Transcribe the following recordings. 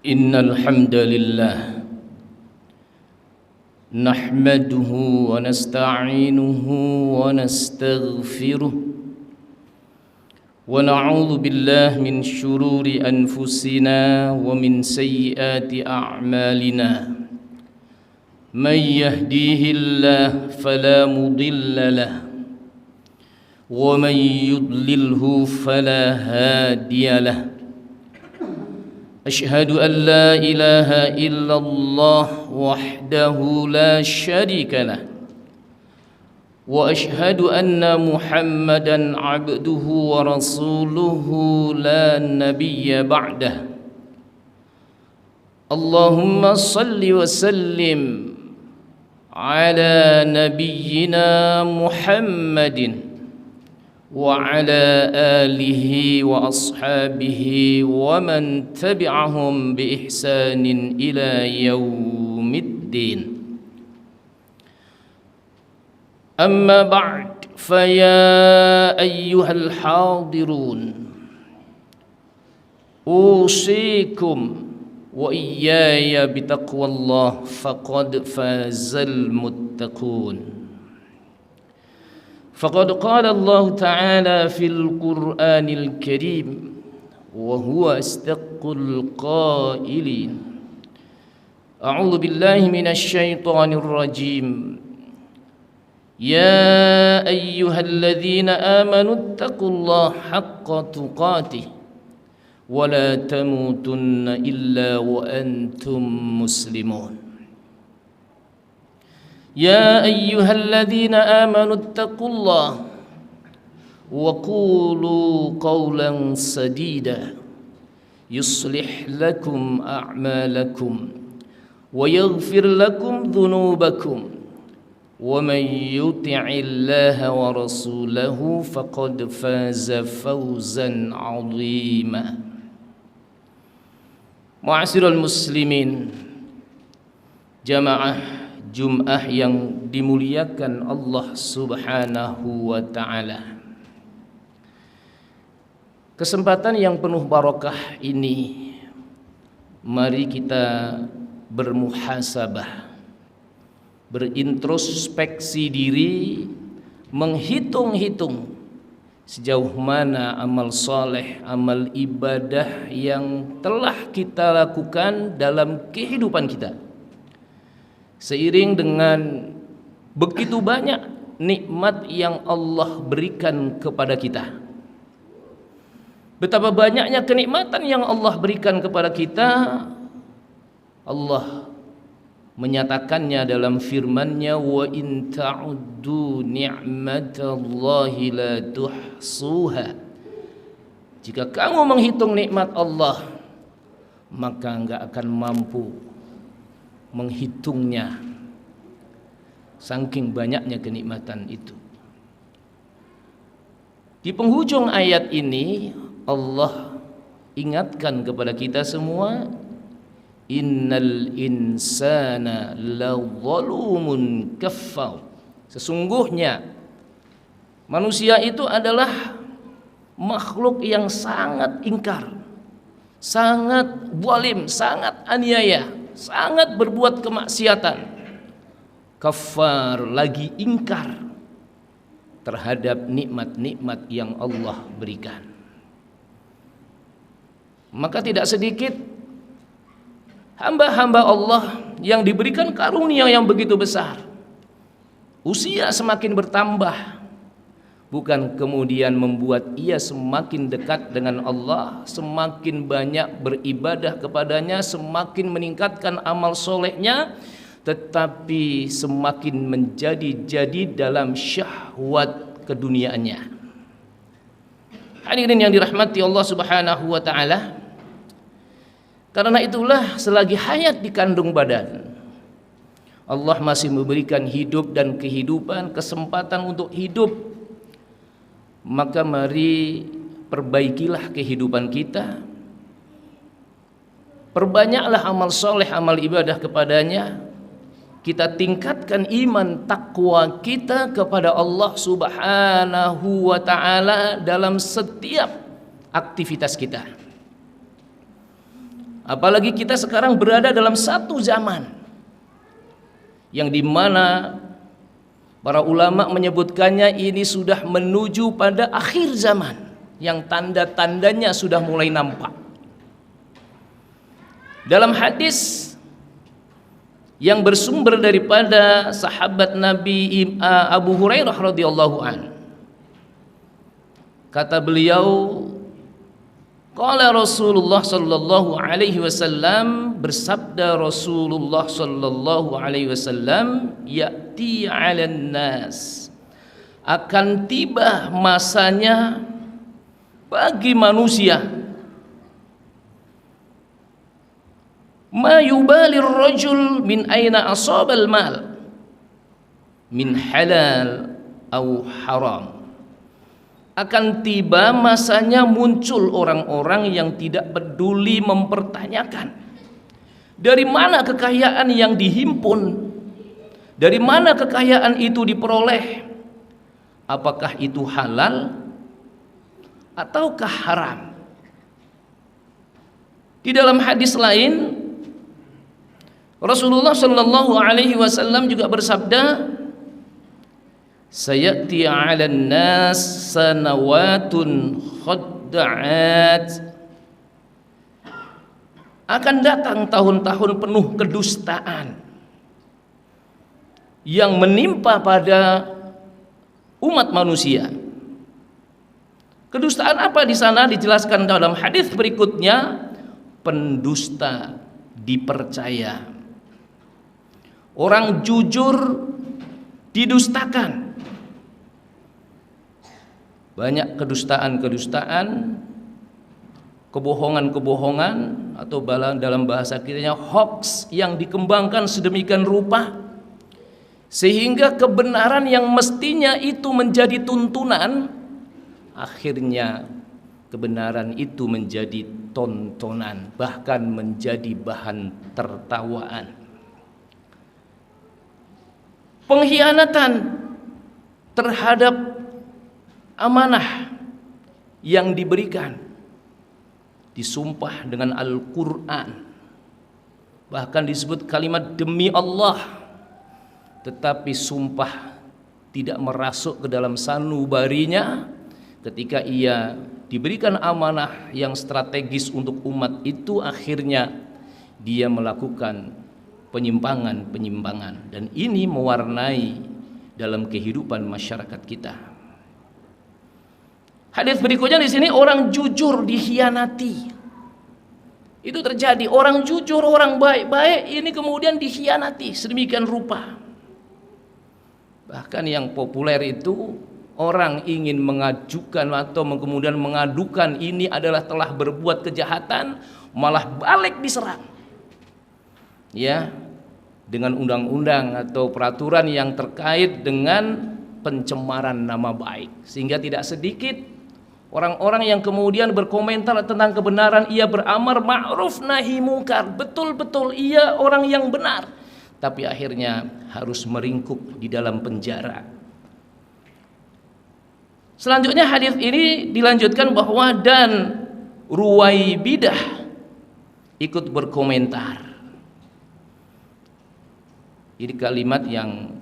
إن الحمد لله نحمده ونستعينه ونستغفره ونعوذ بالله من شرور أنفسنا ومن سيئات أعمالنا من يهديه الله فلا مضل له ومن يضلله فلا هادي له أشهد أن لا إله إلا الله وحده لا شريك له وأشهد أن محمدا عبده ورسوله لا نبي بعده اللهم صل وسلم على نبينا محمد وعلى آله وأصحابه ومن تبعهم بإحسان إلى يوم الدين أما بعد فيا أيها الحاضرون أوصيكم وإياي بتقوى الله فقد فاز المتقون فقد قال الله تعالى في القرآن الكريم وهو أصدق القائلين أعوذ بالله من الشيطان الرجيم يا أيها الذين آمنوا اتقوا الله حق تقاته ولا تموتن إلا وأنتم مسلمون يا أيها الذين آمنوا اتقوا الله وقولوا قولا سديدا يصلح لكم أعمالكم ويغفر لكم ذنوبكم ومن يطع الله ورسوله فقد فاز فوزا عظيما معاشر المسلمين jamaah Jum'ah yang dimuliakan Allah Subhanahu wa ta'ala. Kesempatan yang penuh barakah ini, mari kita bermuhasabah, berintrospeksi diri, menghitung-hitung sejauh mana amal soleh, amal ibadah yang telah kita lakukan dalam kehidupan kita. Seiring dengan begitu banyak nikmat yang Allah berikan kepada kita, betapa banyaknya kenikmatan yang Allah berikan kepada kita, Allah menyatakannya dalam firman-Nya, wa in ta'uddu ni'matallahi la tuhsuha. Jika kamu menghitung nikmat Allah, maka enggak akan mampu menghitungnya, saking banyaknya kenikmatan itu. Di penghujung ayat ini Allah ingatkan kepada kita semua, innal insana lazalumun kaffar. Sesungguhnya manusia itu adalah makhluk yang sangat ingkar, sangat zalim, sangat aniaya, sangat berbuat kemaksiatan. Kafar, lagi ingkar terhadap nikmat-nikmat yang Allah berikan. Maka tidak sedikit hamba-hamba Allah yang diberikan karunia yang begitu besar, usia semakin bertambah, bukan kemudian membuat ia semakin dekat dengan Allah, semakin banyak beribadah kepadanya, semakin meningkatkan amal solehnya, tetapi semakin menjadi-jadi dalam syahwat keduniaannya. Hadirin yang dirahmati Allah Subhanahu wa ta'ala, karena itulah selagi hayat di kandung badan, Allah masih memberikan hidup dan kehidupan, kesempatan untuk hidup. Maka mari perbaikilah kehidupan kita, perbanyaklah amal soleh, amal ibadah kepadanya. Kita tingkatkan iman takwa kita kepada Allah Subhanahu wa ta'ala dalam setiap aktivitas kita. Apalagi kita sekarang berada dalam satu zaman yang dimana para ulama menyebutkannya ini sudah menuju pada akhir zaman yang tanda-tandanya sudah mulai nampak. Dalam hadis yang bersumber daripada sahabat Nabi Abu Hurairah radhiyallahu an, kata beliau, qala Rasulullah sallallahu alaihi wasallam, bersabda Rasulullah sallallahu alaihi wasallam, ya'ti 'alan nas, akan tiba masanya bagi manusia, ma yubalir rajul min aina asabal mal min halal au haram. Akan tiba masanya muncul orang-orang yang tidak peduli mempertanyakan dari mana kekayaan yang dihimpun, dari mana kekayaan itu diperoleh, apakah itu halal ataukah haram. Di dalam hadis lain Rasulullah sallallahu alaihi wasallam juga bersabda, sayati 'alan nas sanawatun khadda'at, akan datang tahun-tahun penuh kedustaan yang menimpa pada umat manusia. Kedustaan apa di sana dijelaskan dalam hadis berikutnya, pendusta dipercaya. Orang jujur didustakan. Banyak kedustaan-kedustaan, kebohongan-kebohongan, atau dalam bahasa kitanya hoax yang dikembangkan sedemikian rupa sehingga kebenaran yang mestinya itu menjadi tuntunan, akhirnya kebenaran itu menjadi tontonan, bahkan menjadi bahan tertawaan. Pengkhianatan terhadap amanah yang diberikan, disumpah dengan Al-Quran, bahkan disebut kalimat demi Allah, tetapi sumpah tidak merasuk ke dalam sanubarinya. Ketika ia diberikan amanah yang strategis untuk umat itu, akhirnya dia melakukan penyimpangan-penyimpangan, dan ini mewarnai dalam kehidupan masyarakat kita. Hadis berikutnya di sini, orang jujur dikhianati. Itu terjadi, orang jujur, orang baik-baik ini kemudian dikhianati sedemikian rupa. Bahkan yang populer itu, orang ingin mengajukan atau kemudian mengadukan ini adalah telah berbuat kejahatan, malah balik diserang, ya, dengan undang-undang atau peraturan yang terkait dengan pencemaran nama baik, sehingga tidak sedikit orang-orang yang kemudian berkomentar tentang kebenaran, ia beramar ma'ruf nahi mungkar, betul-betul ia orang yang benar, tapi akhirnya harus meringkuk di dalam penjara. Selanjutnya hadis ini dilanjutkan bahwa dan Ruwaibidah ikut berkomentar. Ini kalimat yang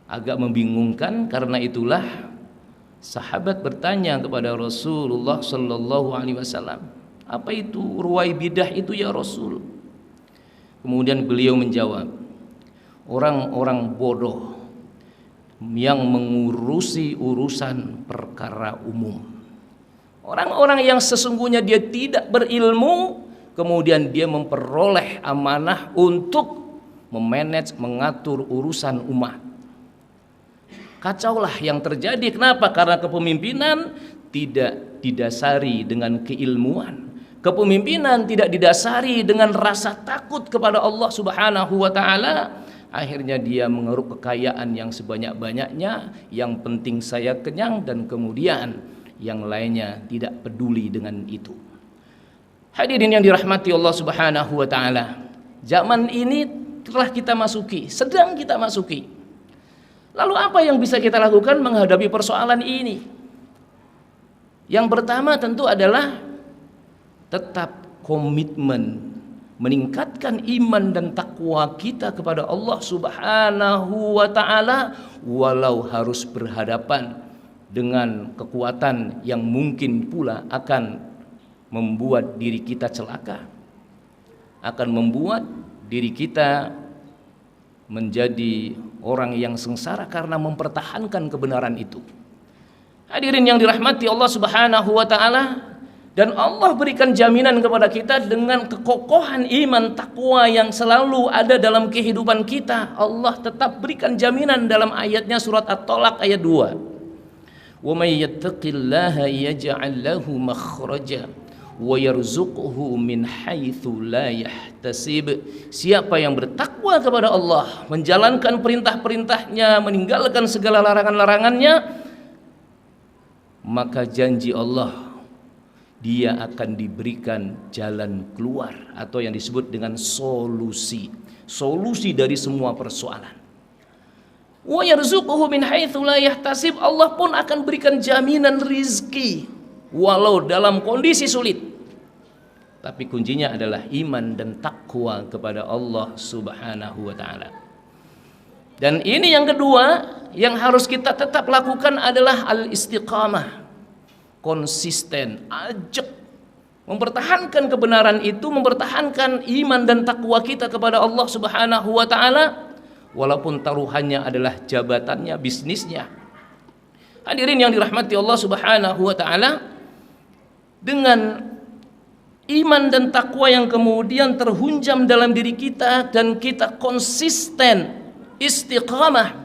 agak membingungkan, karena itulah sahabat bertanya kepada Rasulullah sallallahu alaihi wasallam, apa itu Ruwaibidah itu ya Rasul? Kemudian beliau menjawab, orang-orang bodoh yang mengurusi urusan perkara umum. Orang-orang yang sesungguhnya dia tidak berilmu, kemudian dia memperoleh amanah untuk memanage, mengatur urusan umat. Kacaulah yang terjadi. Kenapa? Karena kepemimpinan tidak didasari dengan keilmuan. Kepemimpinan tidak didasari dengan rasa takut kepada Allah Subhanahu wa taala. Akhirnya dia mengeruk kekayaan yang sebanyak-banyaknya, yang penting saya kenyang, dan kemudian yang lainnya tidak peduli dengan itu. Hadirin yang dirahmati Allah Subhanahu wa taala, zaman ini telah kita masuki, sedang kita masuki. Lalu apa yang bisa kita lakukan menghadapi persoalan ini? Yang pertama tentu adalah tetap komitmen meningkatkan iman dan takwa kita kepada Allah Subhanahu wa taala, walau harus berhadapan dengan kekuatan yang mungkin pula akan membuat diri kita celaka, akan membuat diri kita menjadi orang yang sengsara karena mempertahankan kebenaran itu. Hadirin yang dirahmati Allah Subhanahu wa taala, dan Allah berikan jaminan kepada kita dengan kekokohan iman takwa yang selalu ada dalam kehidupan kita. Allah tetap berikan jaminan dalam ayatnya surat At-Tolak ayat 2. Wa may yattaqillaha yaj'al lahu makhraja wa yarzuqhu min haitsu la yahtasib. Siapa yang bertakwa kepada Allah, menjalankan perintah-perintahnya, meninggalkan segala larangan-larangannya, maka janji Allah, dia akan diberikan jalan keluar atau yang disebut dengan solusi dari semua persoalan. Wa yarzuquhu min haitsu la yahtasib. Allah pun akan berikan jaminan rizki walau dalam kondisi sulit. Tapi kuncinya adalah iman dan takwa kepada Allah Subhanahu wa taala. Dan ini yang kedua yang harus kita tetap lakukan adalah al-istiqamah. Konsisten, ajak mempertahankan kebenaran itu, mempertahankan iman dan takwa kita kepada Allah Subhanahu wa taala, walaupun taruhannya adalah jabatannya, bisnisnya. Hadirin yang dirahmati Allah Subhanahu wa taala, dengan iman dan takwa yang kemudian terhunjam dalam diri kita dan kita konsisten istiqamah,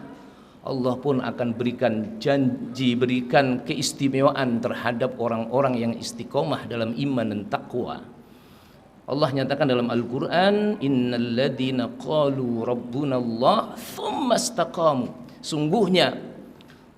Allah pun akan berikan janji, berikan keistimewaan terhadap orang-orang yang istiqomah dalam iman dan takwa. Allah nyatakan dalam Al-Quran, innal ladzina qalu rabbuna Allah tsumma istaqamu. Sungguhnya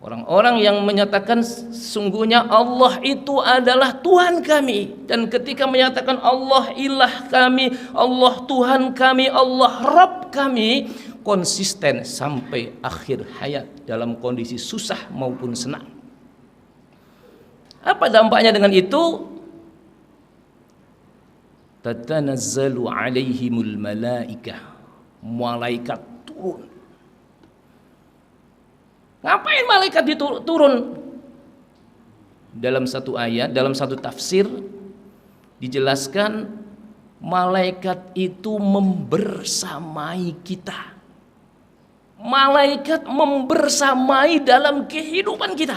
orang-orang yang menyatakan sungguhnya Allah itu adalah Tuhan kami, dan ketika menyatakan Allah ilah kami, Allah Tuhan kami, Allah Rabb kami, konsisten sampai akhir hayat dalam kondisi susah maupun senang. Apa dampaknya dengan itu? Tatanazzalu alaihimul malaikah, malaikat turun. Ngapain malaikat turun? Dalam satu ayat, dalam satu tafsir dijelaskan malaikat itu membersamai kita. Malaikat membersamai dalam kehidupan kita.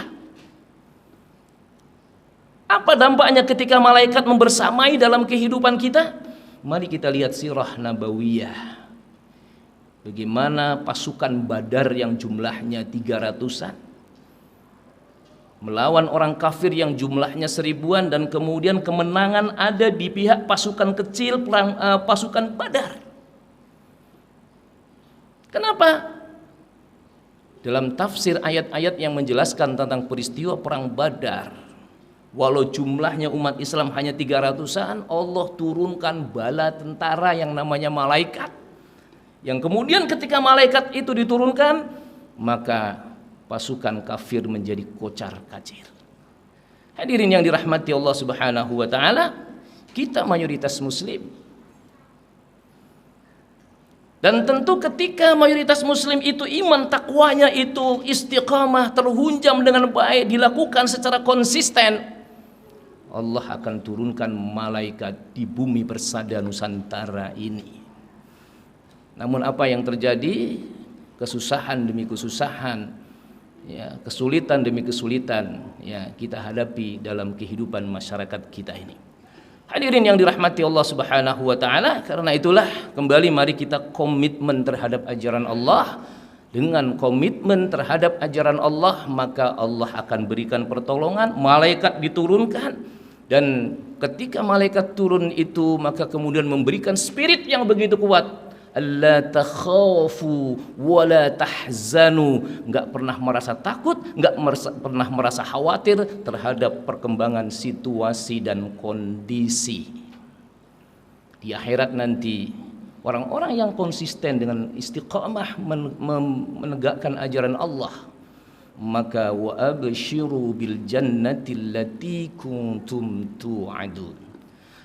Apa dampaknya ketika malaikat membersamai dalam kehidupan kita? Mari kita lihat sirah nabawiyah. Bagaimana pasukan Badar yang jumlahnya 300-an melawan orang kafir yang jumlahnya 1000-an, dan kemudian kemenangan ada di pihak pasukan kecil pasukan Badar. Kenapa? Dalam tafsir ayat-ayat yang menjelaskan tentang peristiwa perang Badar, walau jumlahnya umat Islam hanya 300-an, Allah turunkan bala tentara yang namanya malaikat, yang kemudian ketika malaikat itu diturunkan, maka pasukan kafir menjadi kocar-kacir. Hadirin yang dirahmati Allah Subhanahu wa taala, kita mayoritas muslim. Dan tentu ketika mayoritas muslim itu iman takwanya itu istiqamah, terhunjam dengan baik, dilakukan secara konsisten, Allah akan turunkan malaikat di bumi persada Nusantara ini. Namun apa yang terjadi? Kesusahan demi kesusahan, ya, kesulitan demi kesulitan, ya, kita hadapi dalam kehidupan masyarakat kita ini. Hadirin yang dirahmati Allah Subhanahu wa taala, karena itulah kembali mari kita komitmen terhadap ajaran Allah. Dengan komitmen terhadap ajaran Allah, maka Allah akan berikan pertolongan, malaikat diturunkan, dan ketika malaikat turun itu maka kemudian memberikan spirit yang begitu kuat. Alla takhafu wa la tahzanu, enggak pernah merasa takut, enggak pernah merasa khawatir terhadap perkembangan situasi dan kondisi. Di akhirat nanti orang-orang yang konsisten dengan istiqamah menegakkan ajaran Allah, maka wa abshiru bil jannati allati kuntum tu'adun.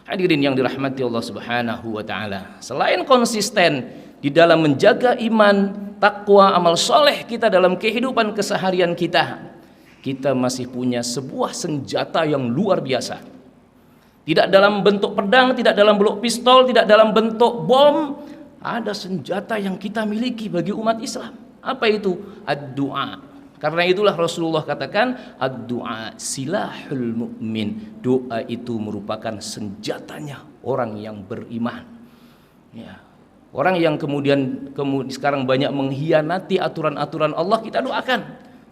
Hadirin yang dirahmati Allah Subhanahu wa taala, selain konsisten di dalam menjaga iman, takwa, amal soleh kita dalam kehidupan keseharian kita masih punya sebuah senjata yang luar biasa. Tidak dalam bentuk pedang, tidak dalam bentuk pistol, tidak dalam bentuk bom. Ada senjata yang kita miliki bagi umat Islam. Apa itu? Ad-du'a. Karena itulah Rasulullah katakan, ad-du'a silahul mu'min. Doa itu merupakan senjatanya orang yang beriman. Ya. Orang yang kemudian sekarang banyak mengkhianati aturan-aturan Allah, kita doakan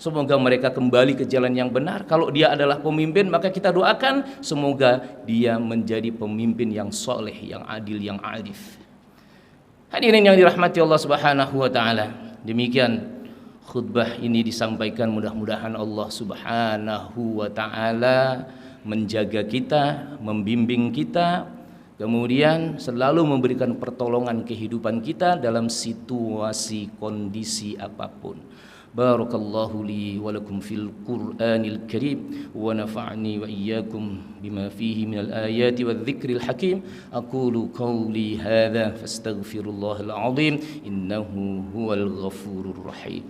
semoga mereka kembali ke jalan yang benar. Kalau dia adalah pemimpin, maka kita doakan semoga dia menjadi pemimpin yang soleh, yang adil, yang arif. Hadirin yang dirahmati Allah Subhanahu wa taala, demikian khutbah ini disampaikan, mudah-mudahan Allah Subhanahu wa taala menjaga kita, membimbing kita, kemudian selalu memberikan pertolongan kehidupan kita dalam situasi kondisi apapun. Barakallahu li wa lakum fil Qur'anil Karim wa nafa'ni wa iyyakum bima fihi minal ayati wadh-dhikril hakim. Aqulu qawli hadza fastaghfirullahal azim innahu huwal ghafurur rahim.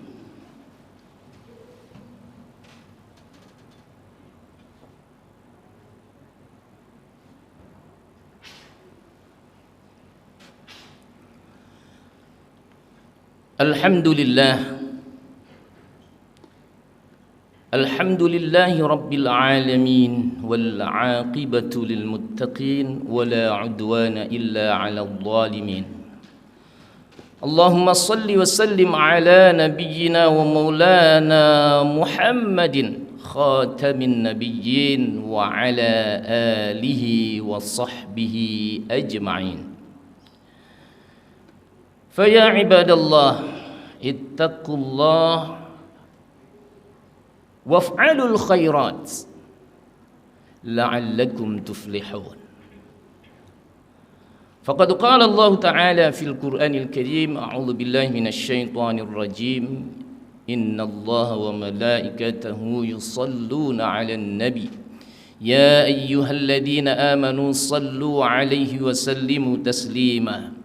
Alhamdulillahi Rabbil Alamin wal aqibatu lil muttaqin wala udwana illa 'alal zalimin. Allahumma salli wa sallim ala nabiyyina wa maulana Muhammadin khatamin nabiyyin wa ala alihi wa sahbihi ajma'in. Faya ibadallah ittaqullah waf'alul khairat la'allakum tuflihun. Faqad qala Allah Ta'ala fil Qur'anil Karim, a'udzu billahi minasy syaithanir rajim, innallaha wa malaikatahu yusalluna 'alan nabi ya ayyuhalladzina amanu sallu 'alaihi wa sallimu taslima.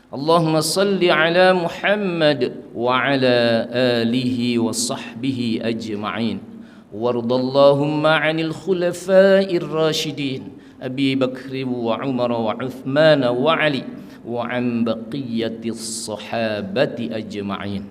Allahumma salli ala Muhammad wa ala alihi wa sahbihi ajma'in. Wardallahumma 'anil khulafa'ir rasyidin Abi Bakr wa Umar wa Uthman wa Ali wa 'an baqiyatis sahabati ajma'in.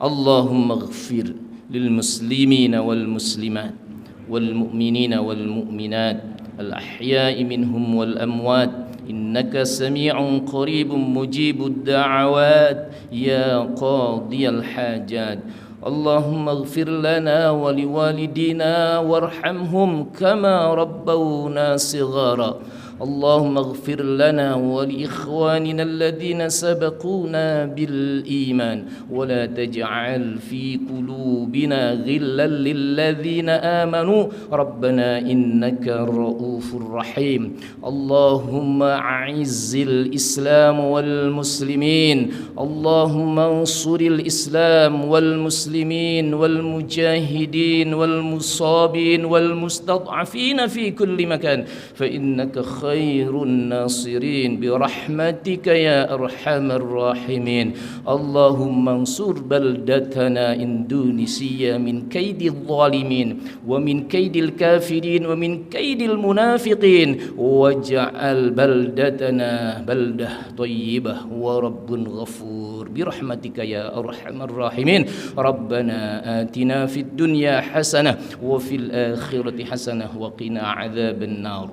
Allahumma ighfir lil muslimina wal muslimat wal mu'minina wal mu'minat al ahya'i minhum wal amwat إنك سميع قريب مجيب الدعوات يا قاضي الحاجات. اللهم اغفر لنا ولوالدينا وارحمهم كما ربونا صغارا. اللهم اغفر لنا ولإخواننا الذين سبقونا بالإيمان ولا تجعل في قلوبنا غلا للذين آمنوا ربنا إنك رؤوف رحيم. اللهم أعز الإسلام والمسلمين. اللهم انصر الإسلام والمسلمين والمجاهدين والمصابين والمستضعفين في كل مكان فإنك خير الناصرين برحمتك يا أرحم الراحمين. اللهم انصر بلدتنا إندونيسيا من كيد الظالمين ومن كيد الكافرين ومن كيد المنافقين واجعل بلدتنا بلدة طيبة ورب غفور برحمتك يا أرحم الراحمين. ربنا آتنا في الدنيا حسنة وفي الآخرة حسنة وقنا عذاب النار.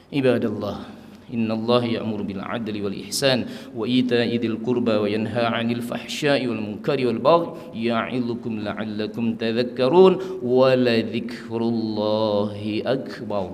عباد الله إن الله يأمر بالعدل والإحسان وإيتاء ذي القربى وينهى عن الفحشاء والمنكر والبغي يعظكم لعلكم تذكرون ولذكر الله أكبر.